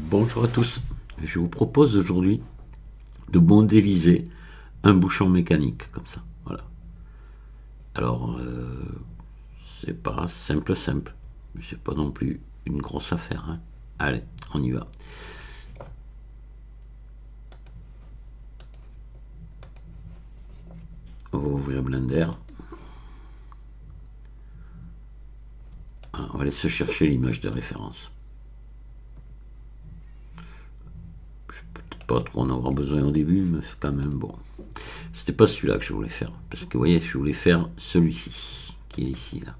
Bonjour à tous, je vous propose aujourd'hui de modéliser un bouchon mécanique comme ça, voilà. Alors, c'est pas simple, mais c'est pas non plus une grosse affaire, hein. Allez, on y va. On va ouvrir Blender. On va laisser chercher l'image de référence. Pas trop en avoir besoin au début, mais c'est quand même bon. C'était pas celui-là que je voulais faire, parce que vous voyez, je voulais faire celui-ci, qui est ici, là.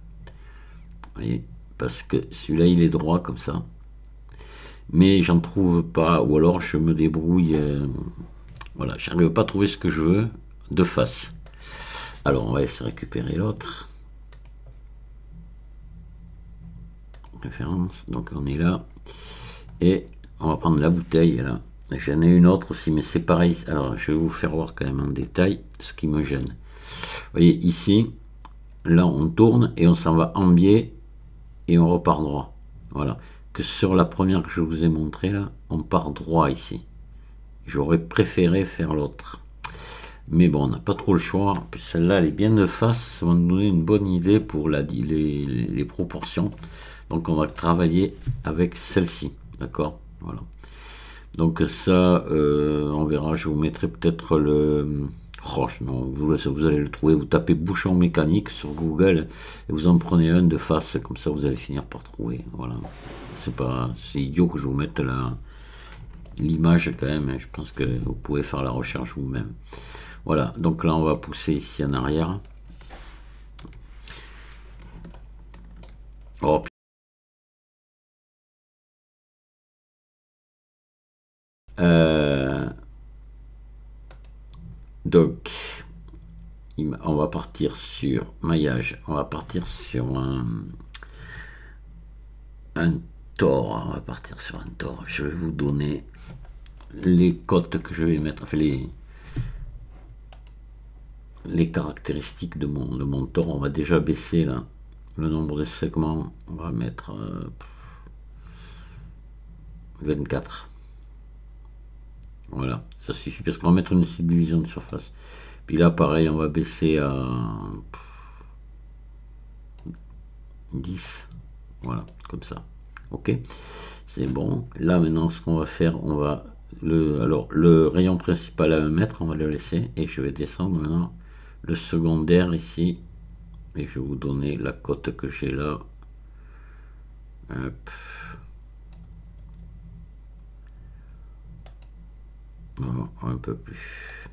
Vous voyez, parce que celui-là, il est droit comme ça. Mais j'en trouve pas, ou alors je me débrouille, voilà, j'arrive pas à trouver ce que je veux de face. Alors, on va essayer de récupérer l'autre. Référence, donc on est là. Et on va prendre la bouteille, là. J'en ai une autre aussi, mais c'est pareil. Alors, je vais vous faire voir quand même en détail ce qui me gêne. Vous voyez, ici, là, on tourne et on s'en va en biais et on repart droit. Voilà. Que sur la première que je vous ai montré, là, on part droit ici. J'aurais préféré faire l'autre. Mais bon, on n'a pas trop le choix. Celle-là, elle est bien de face. Ça va nous donner une bonne idée pour les proportions. Donc, on va travailler avec celle-ci. D'accord? Voilà. Donc ça, on verra, je vous mettrai peut-être le... Oh, non, vous allez le trouver, vous tapez bouchon mécanique sur Google et vous en prenez un de face, comme ça vous allez finir par trouver. Voilà. C'est idiot que je vous mette l'image quand même, je pense que vous pouvez faire la recherche vous-même. Voilà, donc là on va pousser ici en arrière. Oh, donc, on va partir sur maillage, on va partir sur un tore, on va partir sur un tore. Je vais vous donner les cotes que je vais mettre, enfin les caractéristiques de mon tore. On va déjà baisser là le nombre de segments, on va mettre 24. Voilà, ça suffit parce qu'on va mettre une subdivision de surface. Puis là, pareil, on va baisser à 10. Voilà, comme ça. Ok, c'est bon. Là, maintenant, ce qu'on va faire, on va... le rayon principal à 1 mètre, on va le laisser. Et je vais descendre maintenant le secondaire ici. Et je vais vous donner la cote que j'ai là. Hop. Non, un peu plus.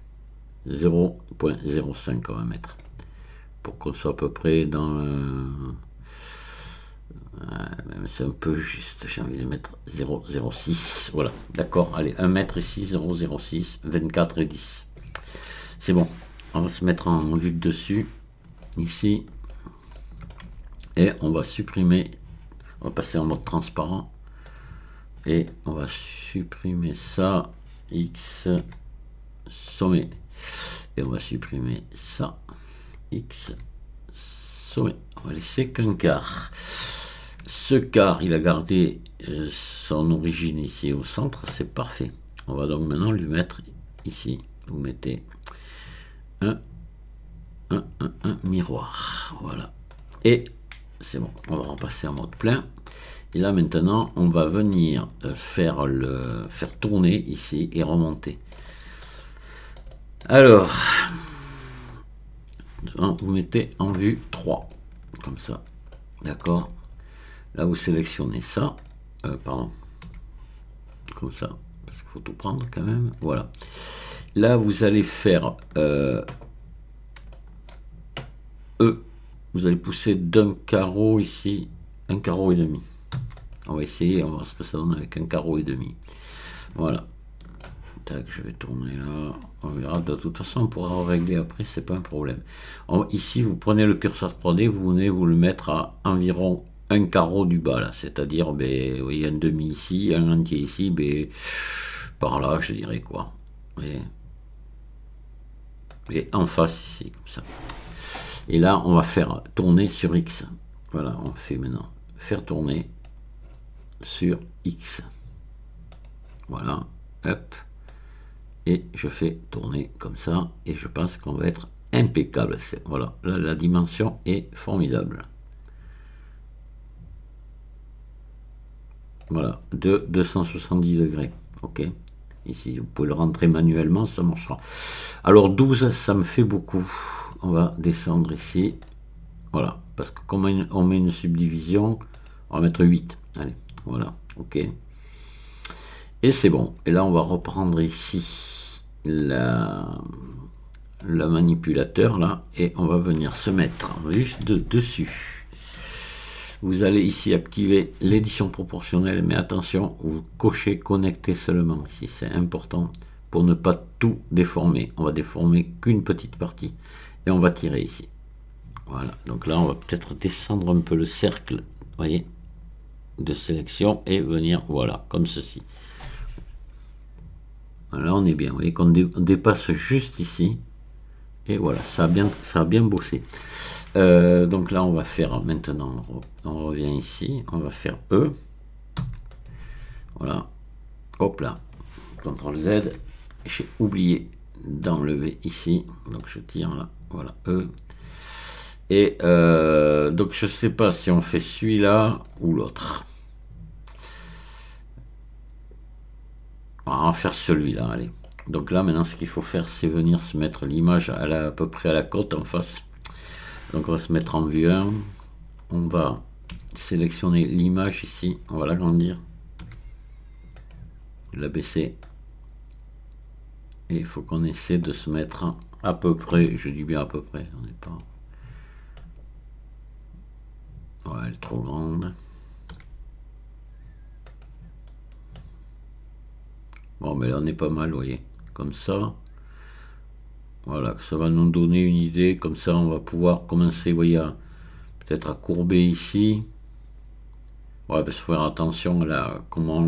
0.05 on va mettre. Pour qu'on soit à peu près dans... c'est un peu juste, j'ai envie de mettre 0,06. Voilà, d'accord. Allez, 1 mètre ici, 0,06, 24 et 10. C'est bon. On va se mettre en vue de dessus, ici. Et on va supprimer, on va passer en mode transparent. Et on va supprimer ça, X, sommet. Et on va supprimer ça, X, sommet. On va laisser qu'un quart. Ce quart, il a gardé son origine ici au centre, c'est parfait. On va donc maintenant lui mettre ici, vous mettez un miroir. Voilà. Et c'est bon, on va repasser en mode plein. Et là maintenant, on va venir faire tourner ici et remonter. Alors, vous mettez en vue 3, comme ça. D'accord? Là, vous sélectionnez ça. Pardon. Comme ça. Parce qu'il faut tout prendre quand même. Voilà. Là, vous allez faire E. Vous allez pousser d'un carreau ici, un carreau et demi. On va essayer, on va voir ce que ça donne avec un carreau et demi. Voilà. Tac, je vais tourner là. On verra. De toute façon, on pourra régler après, c'est pas un problème. Ici, vous prenez le curseur 3D, vous venez vous le mettre à environ un carreau du bas là, c'est-à-dire, ben, oui, un demi ici, un entier ici, ben, par là, je dirais quoi. Et en face ici, comme ça. Et là, on va faire tourner sur X. Voilà, on fait maintenant faire tourner sur X. Voilà, hop. Et je fais tourner comme ça. Et je pense qu'on va être impeccable. Voilà, là, la dimension est formidable. Voilà, de 270 degrés. Ok. Ici, vous pouvez le rentrer manuellement, ça marchera. Alors 12, ça me fait beaucoup. On va descendre ici. Voilà, parce que comme on met une subdivision, on va mettre 8. Allez, voilà, ok. Et c'est bon. Et là, on va reprendre ici la manipulateur, là, et on va venir se mettre juste dessus. Vous allez ici activer l'édition proportionnelle, mais attention, vous cochez connecter seulement. Ici, c'est important pour ne pas tout déformer. On va déformer qu'une petite partie et on va tirer ici. Voilà, donc là, on va peut-être descendre un peu le cercle, voyez, de sélection et venir, voilà, comme ceci. Là, on est bien, vous voyez qu'on dépasse juste ici. Et voilà, ça a bien bossé. Donc là, on va faire maintenant, on revient ici, on va faire E. Voilà, hop là, CTRL Z. J'ai oublié d'enlever ici, donc je tire là, voilà, E. Et donc je sais pas si on fait celui-là ou l'autre. On va faire celui-là, allez. Donc là, maintenant, ce qu'il faut faire, c'est venir se mettre l'image à peu près à la côte en face. Donc on va se mettre en vue 1. On va sélectionner l'image ici. On va l'agrandir. La baisser. Et il faut qu'on essaie de se mettre à peu près. Je dis bien à peu près. On n'est pas... Ouais, elle est trop grande. Bon, mais là, on est pas mal, vous voyez. Comme ça. Voilà, ça va nous donner une idée. Comme ça, on va pouvoir commencer, vous voyez, peut-être à courber ici. Ouais, parce qu'il faut faire attention à comment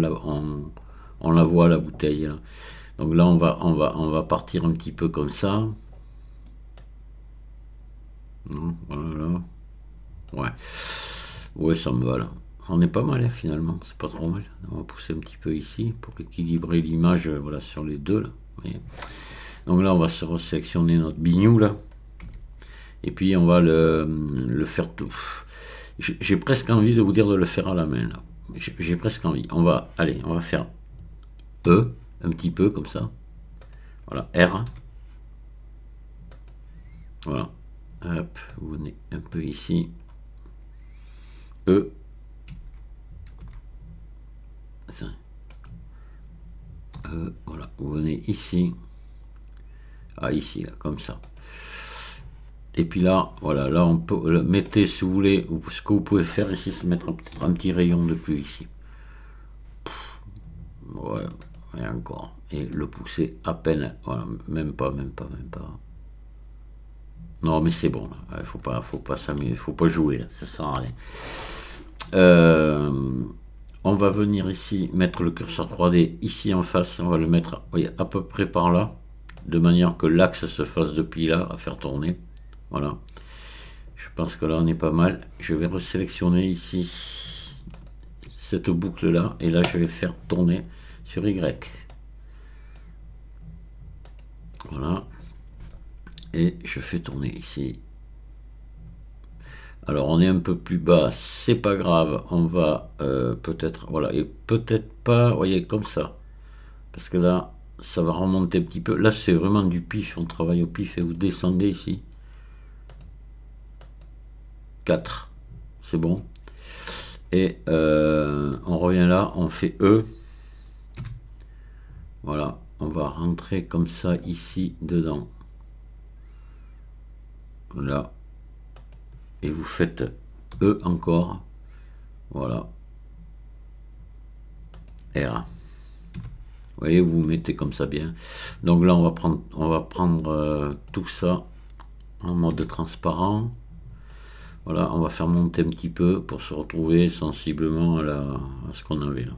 on la voit, la bouteille. Là. Donc là, on va partir un petit peu comme ça. Non, voilà. Ouais. Ouais, ça me va là. On est pas mal hein, finalement, c'est pas trop mal. On va pousser un petit peu ici pour équilibrer l'image voilà, sur les deux là. Voyez. Donc là, on va se resélectionner notre bignou là. Et puis on va le faire tout. J'ai presque envie de vous dire de le faire à la main là. J'ai presque envie. On va faire E, un petit peu comme ça. Voilà, R. Voilà. Hop, vous venez un peu ici. E. Ça. Voilà, vous venez ici. Ah, ici, là, comme ça. Et puis là, voilà, là, on peut le mettre, si vous voulez, ce que vous pouvez faire ici, c'est mettre un petit rayon de plus ici. Ouais, et encore. Et le pousser à peine, voilà, même pas. Non, mais c'est bon, là. Faut pas s'amuser, faut pas jouer, là. Ça sert à rien. On va venir ici, mettre le curseur 3D ici en face, on va le mettre, voyez, à peu près par là, de manière que l'axe se fasse depuis là, à faire tourner. Voilà. Je pense que là, on est pas mal. Je vais resélectionner ici cette boucle-là, et là, je vais faire tourner sur Y. Voilà. Et je fais tourner ici. Alors on est un peu plus bas, c'est pas grave, on va peut-être, voilà, et peut-être pas, voyez, comme ça. Parce que là, ça va remonter un petit peu. Là, c'est vraiment du pif, on travaille au pif et vous descendez ici. 4, c'est bon. Et on revient là, on fait E. Voilà, on va rentrer comme ça ici, dedans. Là. Et vous faites E encore. Voilà. R. Vous voyez, vous mettez comme ça bien. Donc là, on va prendre tout ça en mode transparent. Voilà, on va faire monter un petit peu pour se retrouver sensiblement à ce qu'on avait là.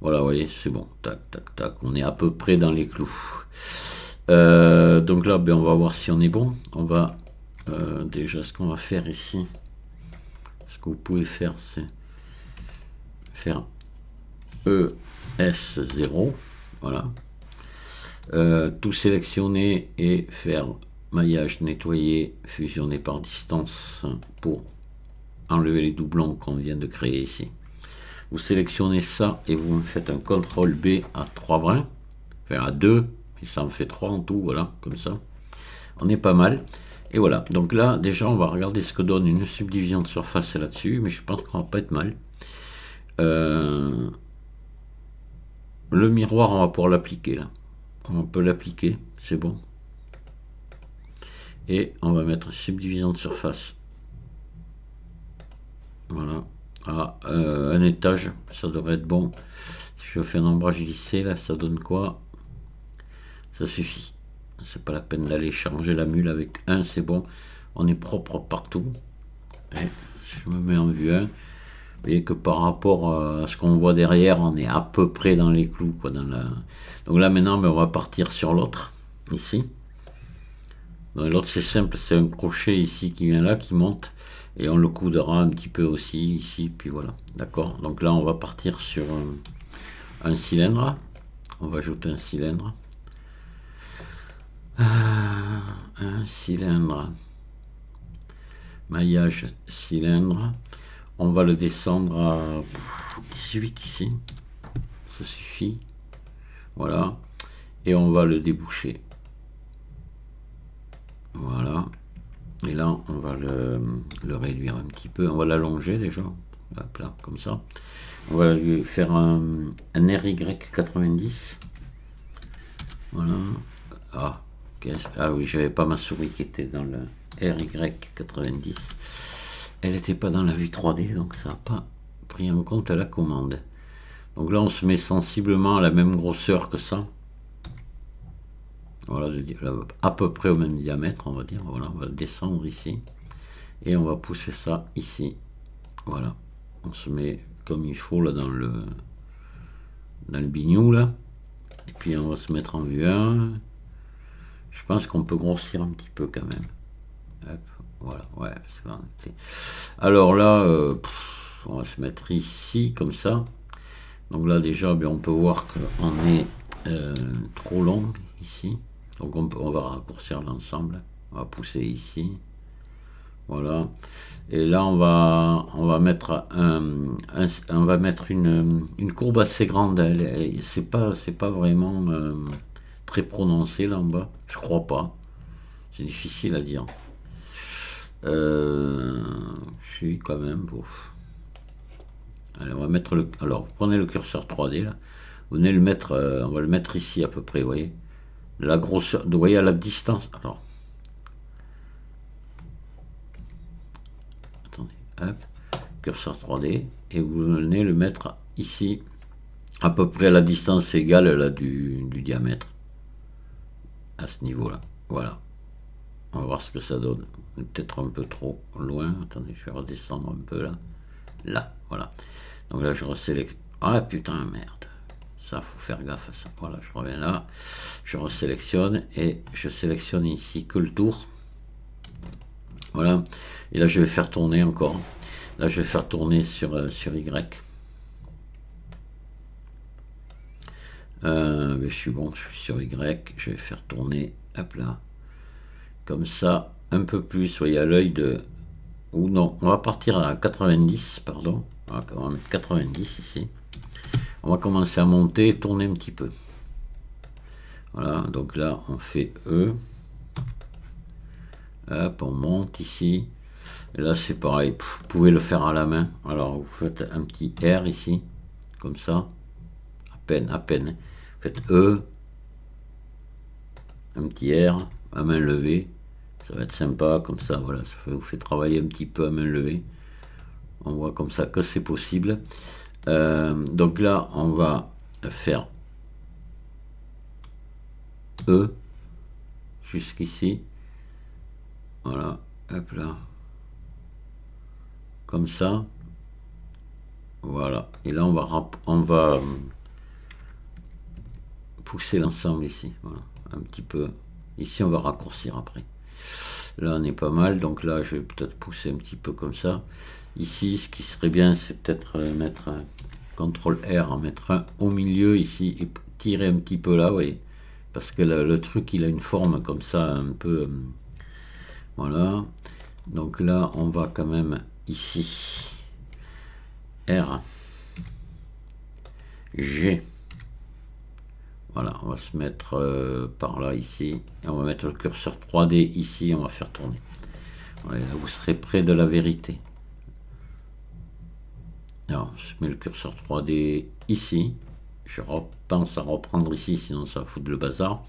Voilà, vous voyez, c'est bon. Tac, tac, tac. On est à peu près dans les clous. Donc là, ben, on va voir si on est bon. On va déjà, ce qu'on va faire ici, ce que vous pouvez faire, c'est faire ES0, voilà. Tout sélectionner et faire maillage, nettoyer, fusionner par distance pour enlever les doublons qu'on vient de créer ici. Vous sélectionnez ça et vous faites un CTRL B à 3 brins, enfin à 2, et ça en fait 3 en tout, voilà, comme ça. On est pas mal. Et voilà, donc là déjà on va regarder ce que donne une subdivision de surface là-dessus, mais je pense qu'on va pas être mal. Le miroir, on va pouvoir l'appliquer là. On peut l'appliquer, c'est bon. Et on va mettre subdivision de surface. Voilà. À un étage, ça devrait être bon. Si je fais un ombrage lissé, là, ça donne quoi? Ça suffit. C'est pas la peine d'aller changer la mule avec un, c'est bon. On est propre partout. Et je me mets en vue 1. Vous voyez que par rapport à ce qu'on voit derrière, on est à peu près dans les clous, quoi, dans la... Donc là maintenant, on va partir sur l'autre, ici. L'autre c'est simple, c'est un crochet ici qui vient là, qui monte, et on le coudera un petit peu aussi ici, puis voilà, d'accord. Donc là on va partir sur un cylindre, on va ajouter un cylindre. Un cylindre, maillage cylindre, on va le descendre à 18 ici, ça suffit, voilà, et on va le déboucher, voilà, et là on va le réduire un petit peu, on va l'allonger déjà, hop là, comme ça, on va lui faire un RY90, voilà, ah oui, j'avais pas ma souris qui était dans le RY90, elle n'était pas dans la vue 3D, donc ça n'a pas pris en compte la commande. Donc là on se met sensiblement à la même grosseur que ça, voilà, à peu près au même diamètre, on va dire. Voilà, on va le descendre ici et on va pousser ça ici, voilà, on se met comme il faut là dans le bignou là, et puis on va se mettre en vue 1. Je pense qu'on peut grossir un petit peu quand même. Hop, voilà, ouais, c'est bon. Alors là, on va se mettre ici, comme ça. Donc là, déjà, bien, on peut voir qu'on est trop long ici. Donc on va raccourcir l'ensemble. On va pousser ici. Voilà. Et là, on va mettre une courbe assez grande. C'est pas vraiment très prononcé là en bas. Je crois pas. C'est difficile à dire. Je suis quand même bouf. Allez, on va mettre le. Alors, vous prenez le curseur 3D là. Vous venez le mettre. On va le mettre ici à peu près. Vous voyez. La grosseur. Vous voyez à la distance. Alors. Attendez. Hop. Curseur 3D. Et vous venez le mettre ici. À peu près à la distance égale là du diamètre. À ce niveau là. Voilà. On va voir ce que ça donne. Peut-être un peu trop loin. Attendez, je vais redescendre un peu là. Là, voilà. Donc là, je resélectionne. Ah putain, merde. Ça, faut faire gaffe à ça. Voilà, je reviens là. Je resélectionne et je sélectionne ici que le tour. Voilà. Et là, je vais faire tourner encore. Là, je vais faire tourner sur Y. Mais je suis bon, je suis sur Y. Je vais faire tourner. Hop là. Comme ça, un peu plus, vous voyez, à l'œil de... Ou non, on va partir à 90, pardon. On va mettre 90 ici. On va commencer à monter et tourner un petit peu. Voilà, donc là, on fait E. Hop, on monte ici. Et là, c'est pareil, vous pouvez le faire à la main. Alors, vous faites un petit R ici, comme ça. À peine. Vous faites E. Un petit R, à main levée. Ça va être sympa, comme ça, voilà, ça vous fait travailler un petit peu à main levée. On voit comme ça que c'est possible. Donc là, on va faire E jusqu'ici. Voilà, hop là. Comme ça. Voilà. Et là, on va pousser l'ensemble ici. Voilà, un petit peu. Ici, on va raccourcir après. Là on est pas mal, donc là je vais peut-être pousser un petit peu comme ça. Ici ce qui serait bien c'est peut-être mettre CTRL R, en mettre un au milieu ici et tirer un petit peu là, vous voyez, parce que le truc il a une forme comme ça un peu, voilà. Donc là on va quand même ici R, G, voilà, on va se mettre par là ici et on va mettre le curseur 3D ici, on va faire tourner. Voilà, là vous serez près de la vérité. Alors je mets le curseur 3D ici, je pense à reprendre ici sinon ça va foutre le bazar,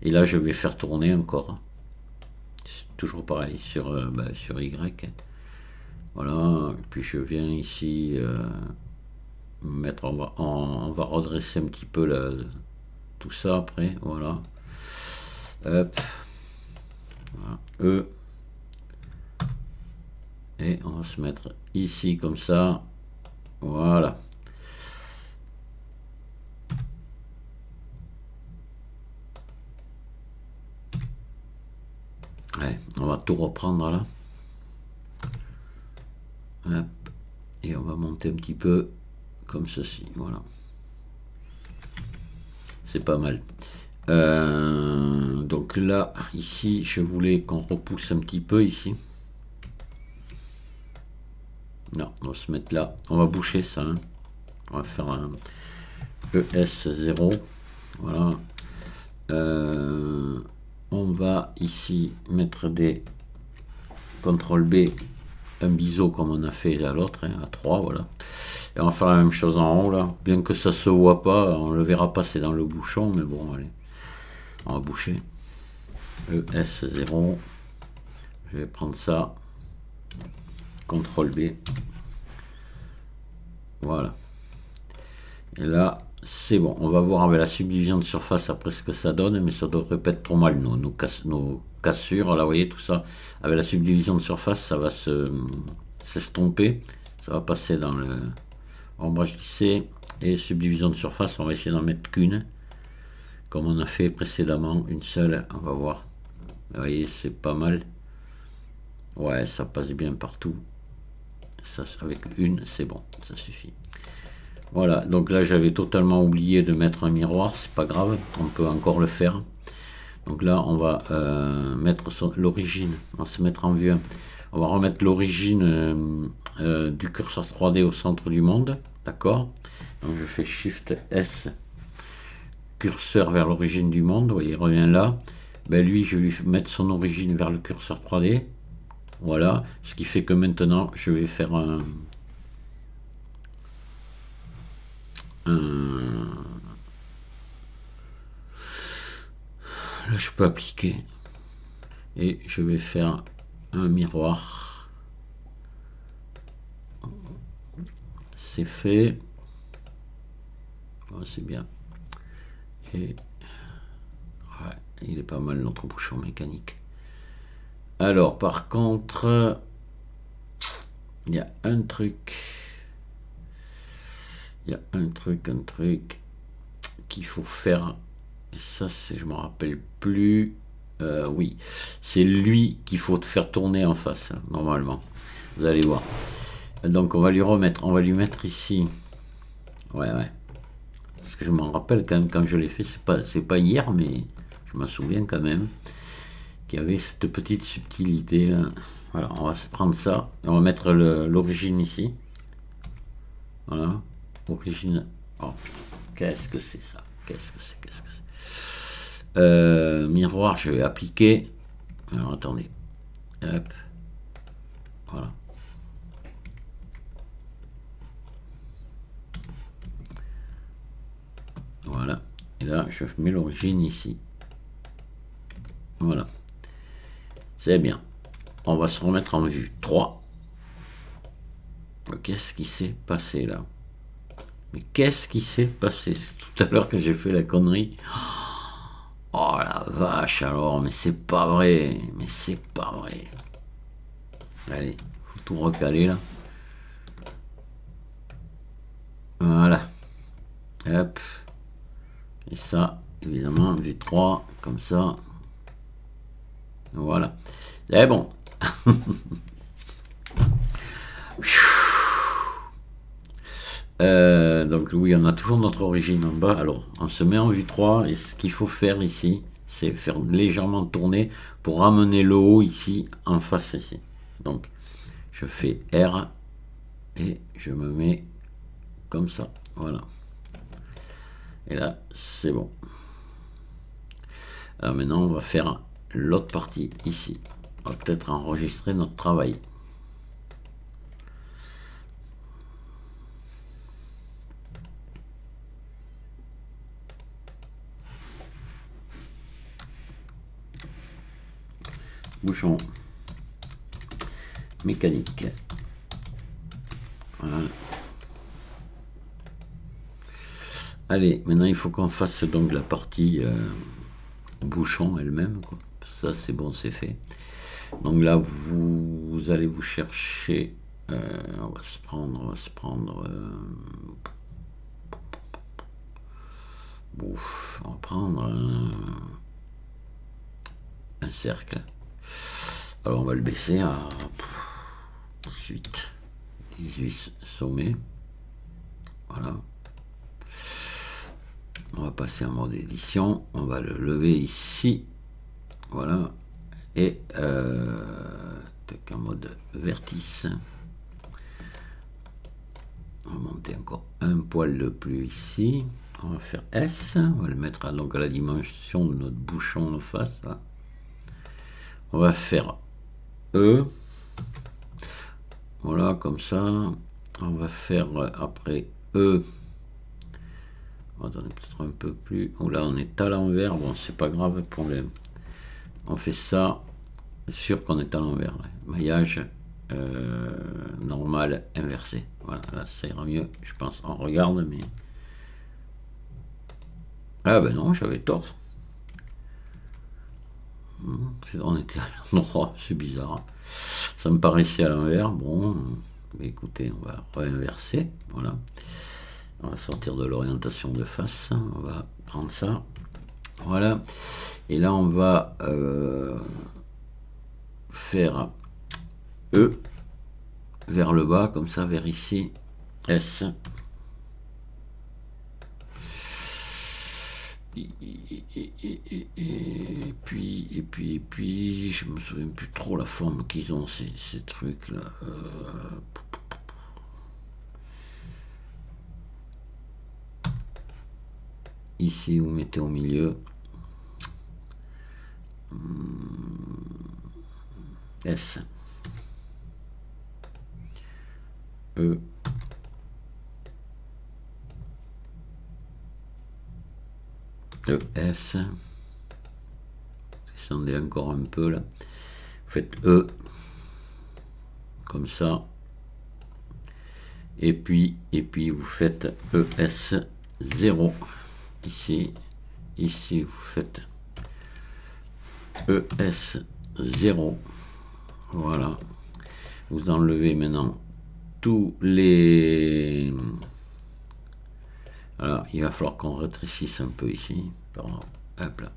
et là je vais faire tourner encore, toujours pareil sur, sur Y, voilà, et puis je viens ici mettre, on va redresser un petit peu tout ça après, voilà, hop, voilà. E, et on va se mettre ici comme ça, voilà. Allez, on va tout reprendre là. Hop. Et on va monter un petit peu comme ceci, voilà. C'est pas mal. Donc là, ici, je voulais qu'on repousse un petit peu ici. Non, on va se mettre là. On va boucher ça. Hein. On va faire un ES0. Voilà. On va ici mettre des CTRL B, un biseau comme on a fait à l'autre, hein, à 3, voilà. Et on va faire la même chose en haut là. Bien que ça se voit pas, on le verra passer dans le bouchon, mais bon, allez. On va boucher. ES0. Je vais prendre ça. CTRL B. Voilà. Et là, c'est bon. On va voir avec la subdivision de surface après ce que ça donne, mais ça devrait pas être trop mal. Nos cassures, là, vous voyez, tout ça. Avec la subdivision de surface, ça va s'estomper. Ça va passer dans le ombrage lissé. Et subdivision de surface, on va essayer d'en mettre qu'une. Comme on a fait précédemment, une seule. On va voir. Vous voyez, c'est pas mal. Ouais, ça passe bien partout. Ça, avec une, c'est bon, ça suffit. Voilà, donc là j'avais totalement oublié de mettre un miroir, c'est pas grave, on peut encore le faire. Donc là on va mettre l'origine, on va se mettre en vue. On va remettre l'origine du curseur 3D au centre du monde, d'accord. Donc je fais Shift S, curseur vers l'origine du monde, vous voyez, il revient là. Ben lui je vais lui mettre son origine vers le curseur 3D. Voilà, ce qui fait que maintenant je vais faire là je peux appliquer et je vais faire un miroir. C'est fait. Oh, c'est bien. Et ouais, il est pas mal notre bouchon mécanique. Alors par contre, il y a un truc. Il y a un truc qu'il faut faire. Et ça, c'est, je me rappelle plus. Oui, c'est lui qu'il faut faire tourner en face, hein, normalement. Vous allez voir. Donc on va lui remettre, on va lui mettre ici. Ouais. Parce que je m'en rappelle quand même quand je l'ai fait. C'est pas hier, mais je m'en souviens quand même qu'il y avait cette petite subtilité là. Voilà, on va se prendre ça et on va mettre l'origine ici. Voilà, origine. Oh putain, qu'est-ce que c'est ça? Qu'est-ce que c'est? Miroir, je vais appliquer. Alors attendez. Hop. Voilà. Voilà. Et là, je mets l'origine ici. Voilà. C'est bien. On va se remettre en vue 3. Qu'est-ce qui s'est passé là? Mais qu'est-ce qui s'est passé? C'est tout à l'heure que j'ai fait la connerie. Oh la vache alors, mais c'est pas vrai. Mais c'est pas vrai. Allez, faut tout recaler là. Voilà. Hop. Et ça, évidemment, vue 3, comme ça. Voilà. C'est bon. Donc oui, on a toujours notre origine en bas. Alors, on se met en vue 3 et ce qu'il faut faire ici, c'est faire légèrement tourner pour ramener le haut ici, en face ici. Donc, je fais R et je me mets comme ça. Voilà. Et là, c'est bon. Alors maintenant, on va faire l'autre partie ici. On va peut-être enregistrer notre travail. Bouchon mécanique. Voilà. Allez, maintenant il faut qu'on fasse donc la partie bouchon elle-même. Ça c'est bon, c'est fait. Donc là vous allez vous chercher. On va se prendre. On va prendre un cercle. Alors on va le baisser à 18 sommets. Voilà. On va passer en mode édition. On va le lever ici. Voilà. Et en mode vertice. On va monter encore un poil de plus ici. On va faire S. On va le mettre à, donc à la dimension de notre bouchon en face. Là. On va faire E. Voilà, comme ça. On va faire après E. Attendez, peut-être un peu plus. Oh là, on est à l'envers. Bon, c'est pas grave, problème. On fait ça. Sûr qu'on est à l'envers. Maillage normal inversé. Voilà, là, ça ira mieux, je pense. On regarde, mais. Ah ben non, j'avais tort. On était à l'endroit, c'est bizarre. Ça me paraissait à l'envers. Bon, mais écoutez, on va réinverser. Voilà. On va sortir de l'orientation de face. On va prendre ça. Voilà. Et là, on va faire E vers le bas, comme ça, vers ici. S. Et puis, je me souviens plus trop la forme qu'ils ont, ces trucs-là. Ici, vous mettez au milieu. S. E. S. Descendez encore un peu là. Vous faites E. Comme ça. Et puis vous faites ES 0. Ici. Ici, vous faites ES 0. Voilà. Vous enlevez maintenant tous les... Alors, il va falloir qu'on rétrécisse un peu ici. Pardon. Hop là.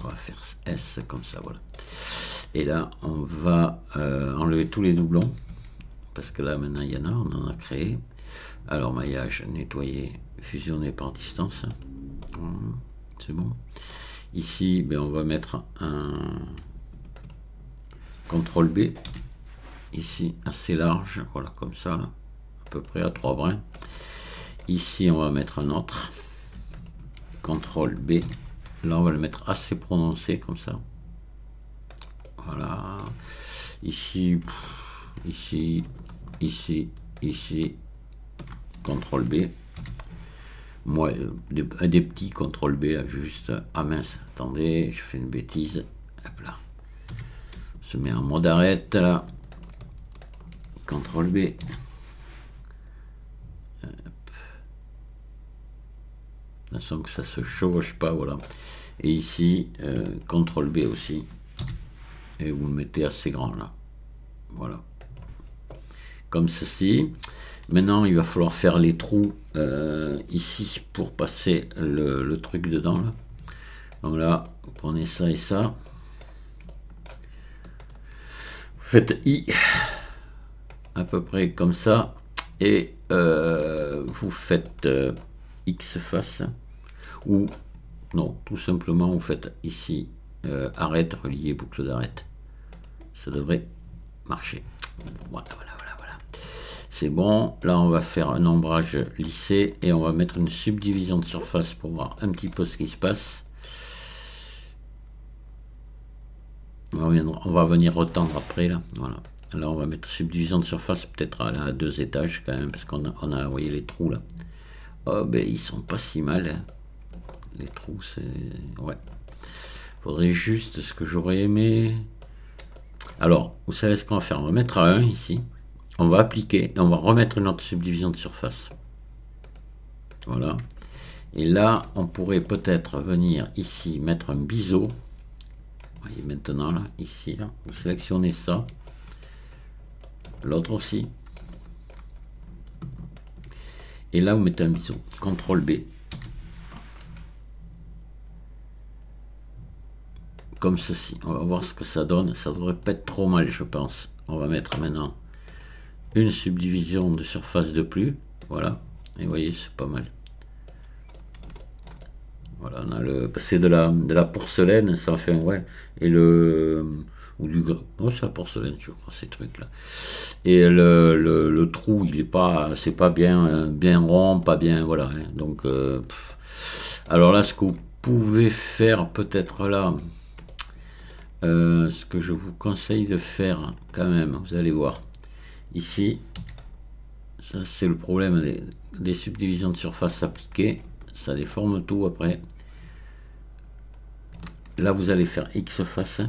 On va faire S comme ça, voilà. Et là, on va enlever tous les doublons. Parce que là, maintenant, il y en a, on en a créé. Alors, maillage, nettoyer, fusionner par distance. C'est bon. Ici, ben, on va mettre un CTRL B. Ici, assez large. Voilà, comme ça, là. À peu près à 3 brins. Ici, on va mettre un autre. CTRL B. Là, on va le mettre assez prononcé, comme ça. Voilà. Ici, ici, ici, ici. CTRL B. Moi, des petits CTRL B, là, juste. Ah mince, attendez, je fais une bêtise. Hop là. On se met en mode arrête, là. CTRL B. De toute façon que ça se chevauche pas, voilà. Et ici, CTRL B aussi. Et vous le mettez assez grand, là. Voilà. Comme ceci. Maintenant, il va falloir faire les trous ici pour passer le truc dedans, là. Donc là, vous prenez ça et ça. Vous faites I. À peu près comme ça. et vous faites X face, ou non, tout simplement vous faites ici arrête, relier, boucle d'arrête. Ça devrait marcher. Voilà. C'est bon. Là, on va faire un ombrage lissé et on va mettre une subdivision de surface pour voir un petit peu ce qui se passe. On va venir retendre après là. Voilà. Là, on va mettre subdivision de surface peut-être à 2 étages quand même parce qu'on a, vous voyez les trous là. Oh ben ils sont pas si mal. Hein. Les trous, c'est ouais. Faudrait juste ce que j'aurais aimé. Alors, vous savez ce qu'on va faire? On va mettre à 1 ici. On va appliquer et on va remettre une autre subdivision de surface. Voilà. Et là, on pourrait peut-être venir ici mettre un biseau. Vous voyez maintenant là, ici, là, vous sélectionnez ça. L'autre aussi. Et là, vous mettez un biseau. CTRL B. Comme ceci. On va voir ce que ça donne. Ça devrait pas être trop mal, je pense. On va mettre maintenant une subdivision de surface de plus, voilà, et vous voyez c'est pas mal. Voilà, on a le, c'est de la porcelaine, ça fait ouais, et le ou du oh, c'est la porcelaine je crois ces trucs là. Et le trou il est pas, c'est pas bien rond, pas bien voilà. Hein, donc alors là ce que vous pouvez faire peut-être là, ce que je vous conseille de faire quand même, vous allez voir. Ici, ça c'est le problème des subdivisions de surface appliquées, ça déforme tout après. Là vous allez faire X face,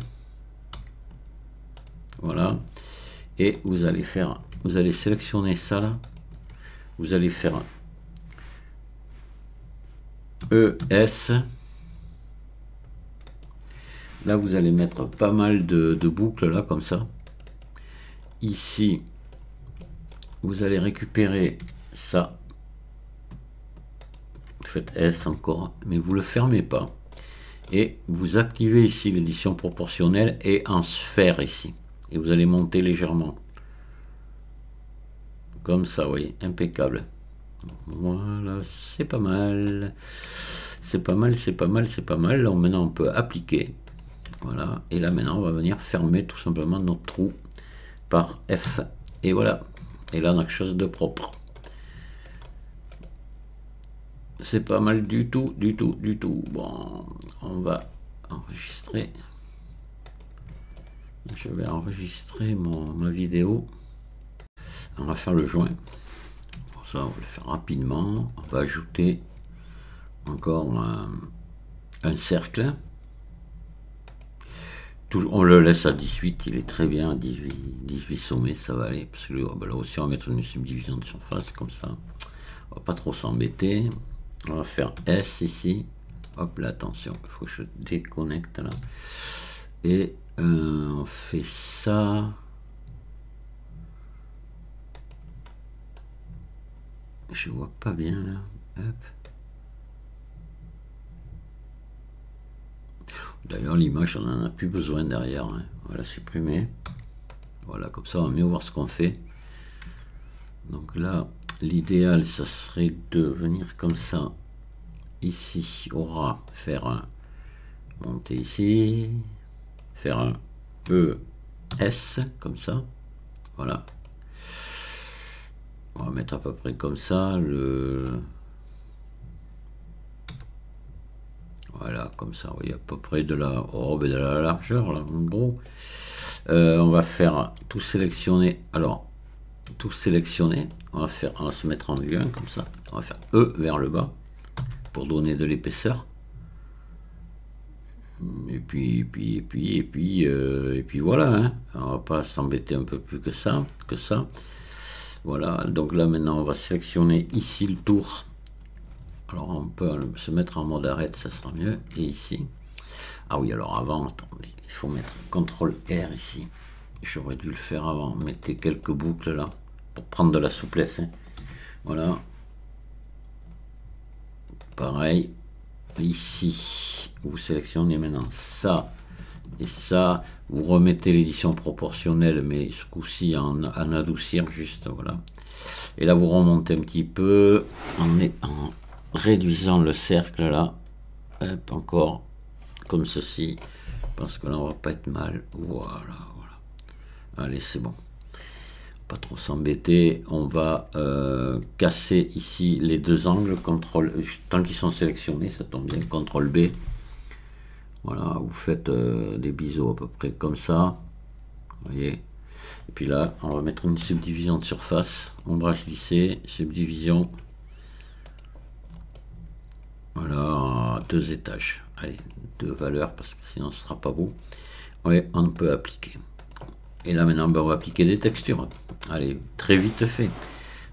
voilà, et vous allez sélectionner ça là, vous allez faire ES. Là vous allez mettre pas mal de boucles là comme ça. Ici vous allez récupérer ça, vous faites S encore, mais vous le fermez pas, et vous activez ici l'édition proportionnelle et en sphère ici, et vous allez monter légèrement, comme ça, vous voyez, impeccable. Voilà, c'est pas mal, c'est pas mal, c'est pas mal, c'est pas mal. Là, maintenant on peut appliquer, voilà, et là maintenant on va venir fermer tout simplement notre trou par F, et voilà. Et là on a quelque chose de propre. C'est pas mal du tout, du tout, du tout. Bon, on va enregistrer. Je vais enregistrer ma vidéo. On va faire le joint. Pour ça, on va le faire rapidement. On va ajouter encore un cercle. On le laisse à 18, il est très bien à 18 sommets, ça va aller, parce que là aussi on va mettre une subdivision de surface comme ça, on va pas trop s'embêter. On va faire S ici, hop là, attention, il faut que je déconnecte là, et on fait ça, je vois pas bien là, hop. D'ailleurs l'image on en a plus besoin derrière, hein. On va la supprimer, voilà, comme ça on va mieux voir ce qu'on fait. Donc là l'idéal ça serait de venir comme ça ici, aura faire un monter ici, faire un ES comme ça, voilà, on va mettre à peu près comme ça voilà, comme ça, vous voyez à peu près de la robe et de la largeur là, en gros. On va faire tout sélectionner. Alors, tout sélectionner. On va se mettre en vue 1 comme ça. On va faire E vers le bas pour donner de l'épaisseur. Et puis voilà. Hein. On va pas s'embêter un peu plus que ça, Voilà. Donc là maintenant, on va sélectionner ici le tour. Alors on peut se mettre en mode arrête, ça sera mieux. Et ici, ah oui, alors avant, attendez, il faut mettre CTRL R ici. J'aurais dû le faire avant. Mettez quelques boucles là pour prendre de la souplesse. Hein. Voilà. Pareil. Ici, vous sélectionnez maintenant ça et ça. Vous remettez l'édition proportionnelle, mais ce coup-ci en adoucir juste. Voilà. Et là, vous remontez un petit peu en réduisant le cercle là. Hop, encore comme ceci. Parce que là, on va pas être mal. Voilà, voilà. Allez, c'est bon. Pas trop s'embêter. On va casser ici les deux angles. Tant qu'ils sont sélectionnés, ça tombe bien. CTRL B. Voilà, vous faites des biseaux à peu près comme ça. Vous voyez. Et puis là, on va mettre une subdivision de surface. Ombrage lissé, subdivision. Voilà, 2 étages. Allez, 2 valeurs parce que sinon ce sera pas beau. Oui, on peut appliquer. Et là maintenant, on va appliquer des textures. Allez, très vite fait.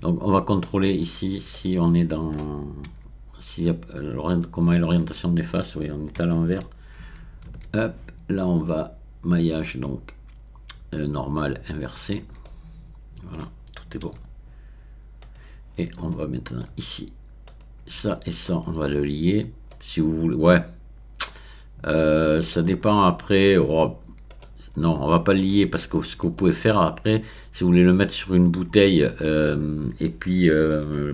Donc on va contrôler ici si on est dans... comment est l'orientation des faces. Oui, on est à l'envers. Hop, là on va maillage donc normal inversé. Voilà, tout est bon. Et on va maintenant ici ça et ça, on va le lier si vous voulez. Ouais, ça dépend après. Oh, non, on va pas le lier parce que ce que vous pouvez faire après, si vous voulez le mettre sur une bouteille et puis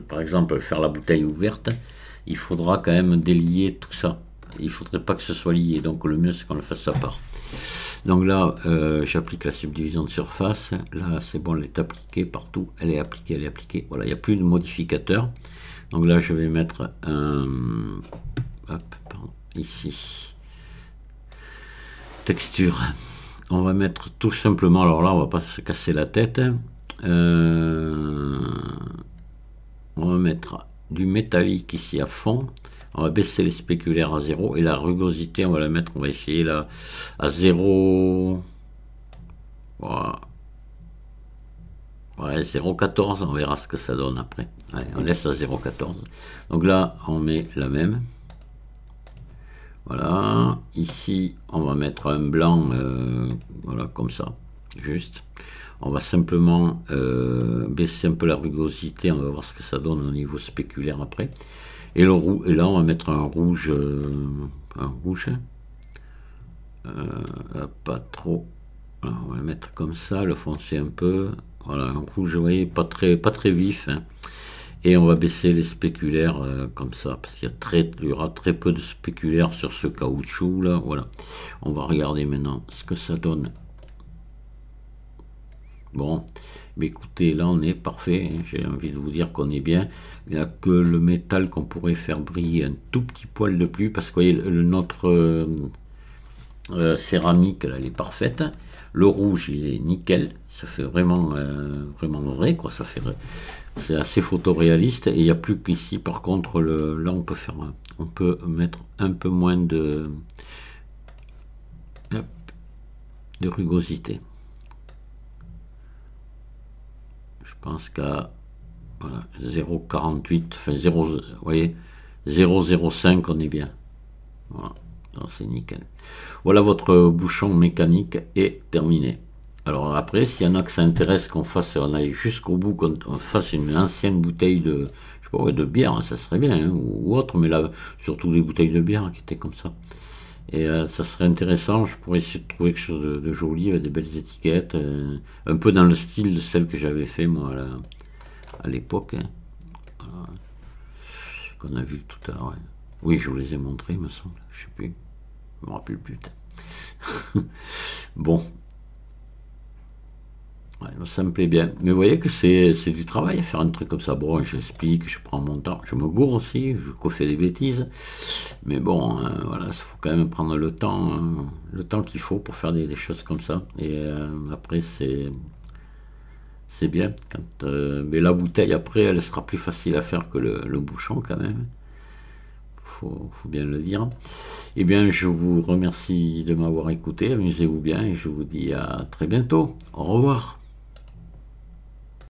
par exemple faire la bouteille ouverte, il faudra quand même délier tout ça. Il faudrait pas que ce soit lié, donc le mieux c'est qu'on le fasse à part. Donc là j'applique la subdivision de surface. Là c'est bon, elle est appliquée partout, elle est appliquée. Voilà, il n'y a plus de modificateur. Donc là je vais mettre un ici texture. On va mettre tout simplement, alors là on va pas se casser la tête, on va mettre du métallique ici à fond. On va baisser les spéculaires à 0 et la rugosité on va la mettre, on va essayer là à 0. Voilà. Ouais, 0,14, on verra ce que ça donne après. Allez, on laisse à 0,14. Donc là on met la même. Voilà, ici on va mettre un blanc, voilà, comme ça, juste. On va simplement baisser un peu la rugosité, on va voir ce que ça donne au niveau spéculaire après. Et le rouge, et là on va mettre un rouge, pas trop. Alors, on va le mettre comme ça, le foncer un peu. Voilà, un rouge, vous voyez, pas très vif. Hein. Et on va baisser les spéculaires comme ça, parce qu'il y aura très peu de spéculaires sur ce caoutchouc là. Voilà, on va regarder maintenant ce que ça donne. Bon, mais écoutez, là on est parfait. J'ai envie de vous dire qu'on est bien. Il n'y a que le métal qu'on pourrait faire briller un tout petit poil de plus, parce que vous voyez, notre céramique là, elle est parfaite. Le rouge il est nickel, ça fait vraiment vrai quoi. Ça fait c'est assez photoréaliste, et il n'y a plus qu'ici par contre là on peut mettre un peu moins de rugosité. Je pense qu'à voilà, 0,48, enfin 0, vous voyez, 0,05 on est bien. Voilà, c'est nickel. Voilà, votre bouchon mécanique est terminé. Alors après, s'il y en a que ça intéresse qu'on aille jusqu'au bout, qu'on fasse une ancienne bouteille de, je sais pas, de bière, hein, ça serait bien, hein, ou autre, mais là, surtout des bouteilles de bière qui étaient comme ça. Et ça serait intéressant, je pourrais essayer de trouver quelque chose de joli, avec des belles étiquettes, un peu dans le style de celle que j'avais fait moi à l'époque, hein. Voilà. Qu'on a vu tout à l'heure. Ouais. Oui, je vous les ai montrés, il me semble, je sais plus, je me rappelle plus. Bon. Ouais, ça me plaît bien, mais vous voyez que c'est du travail à faire un truc comme ça. Bon, j'explique, je prends mon temps, je me gourre aussi, je fais des bêtises, mais bon, voilà, il faut quand même prendre le temps qu'il faut pour faire des choses comme ça. Et après, c'est bien. Mais la bouteille, après, elle sera plus facile à faire que le bouchon quand même. Faut bien le dire. Eh bien, je vous remercie de m'avoir écouté, amusez-vous bien et je vous dis à très bientôt. Au revoir.